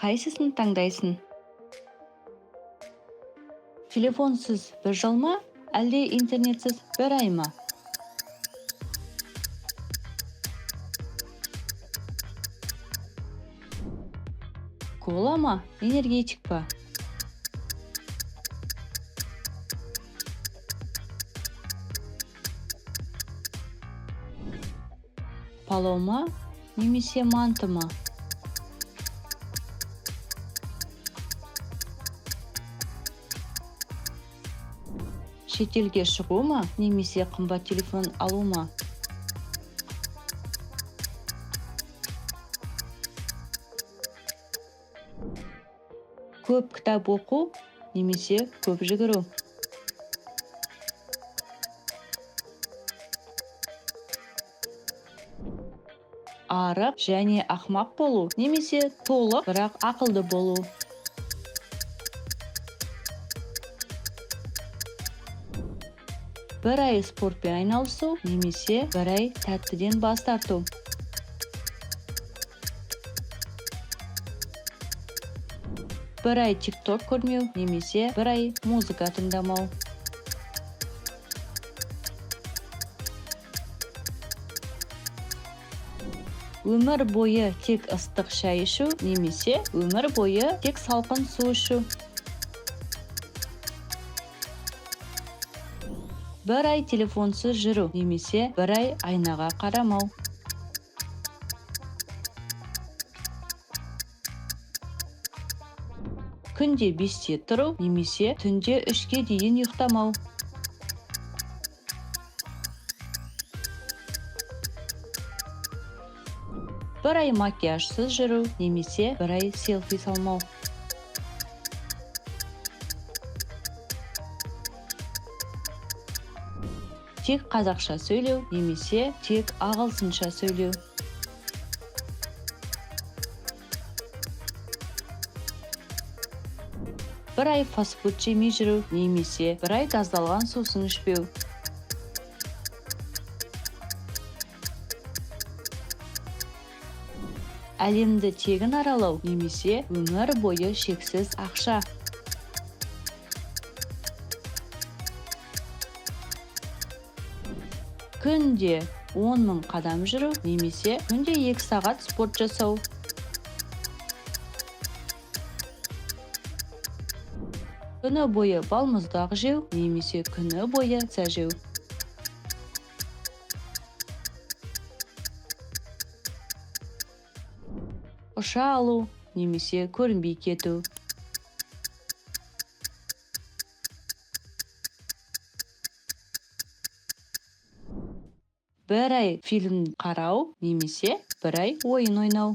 қайсысын таңдайсың? Телефонсыз бір жыл ма, әлде интернетсіз бір ай ма? Кола ма, энергетик па? Палау ма, немесе манты ма? Шетелге шығу ма, немесе қымбат телефон алу ма? Көп кітап оқу, немесе көп жүгіру? Арық және ақымақ болу, немесе толық, бірақ ақылды болу? Бір ай спортпен айналысу, немесе бір ай тәттіден бас тарту? Бір ай TikTok көрмеу, немесе бір ай музыка тыңдамау? Өмір бойы тек ыстық шай ішу, немесе өмір бойы тек салқын су ішу? Бір ай телефонсыз жүру, немесе бір ай айнаға қарамау? Күнде 5-те тұру, немесе түнде 3-ке дейін ұйықтамау? Бір ай макияжсыз жүру, немесе бір ай селфи салмау? Тек қазақша сөйлеу, немесе тек ағылшынша сөйлеу? Бір ай фастфуд жемей жүру, немесе бір ай газдалған сусын ішпеу? Әлемді тегін аралау, немесе өмір бойы шексіз ақша? Күнде 10 мың қадам жүру, немесе күнде 2 сағат спорт жасау? Күні бойы балмұздақ жеу, немесе күні бойы пицца жеу? Ұша алу, немесе көрінбей кету? Бір ай фильм қарау, немесе бір ай ойын ойнау?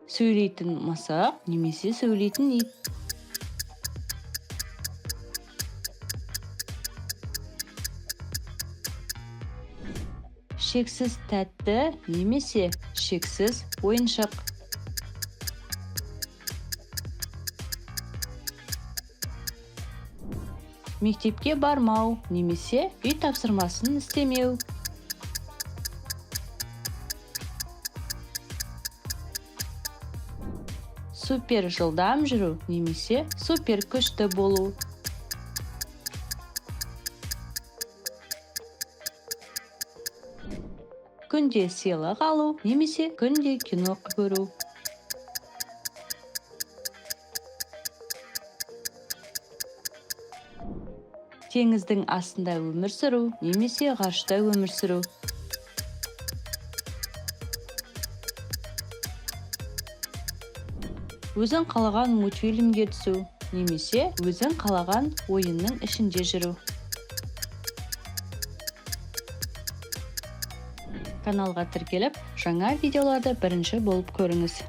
Сөйлейтін мысық, немесе сөйлейтін ит? Шексіз тәтті, немесе шексіз ойыншық? Мектепке бармау, немесе үй тапсырмасын істемеу? Супер жылдам жүру, немесе супер күшті болу? Күнде сыйлық алу, немесе күнде кино көру? Теңіздің астында өмір сүру, немесе ғарышта өмір сүру? Өзің қалаған мультфильмге түсу, немесе өзің қалаған ойынның ішінде жүру? Каналға тіркеліп, жаңа видеоларды бірінші болып көріңіз.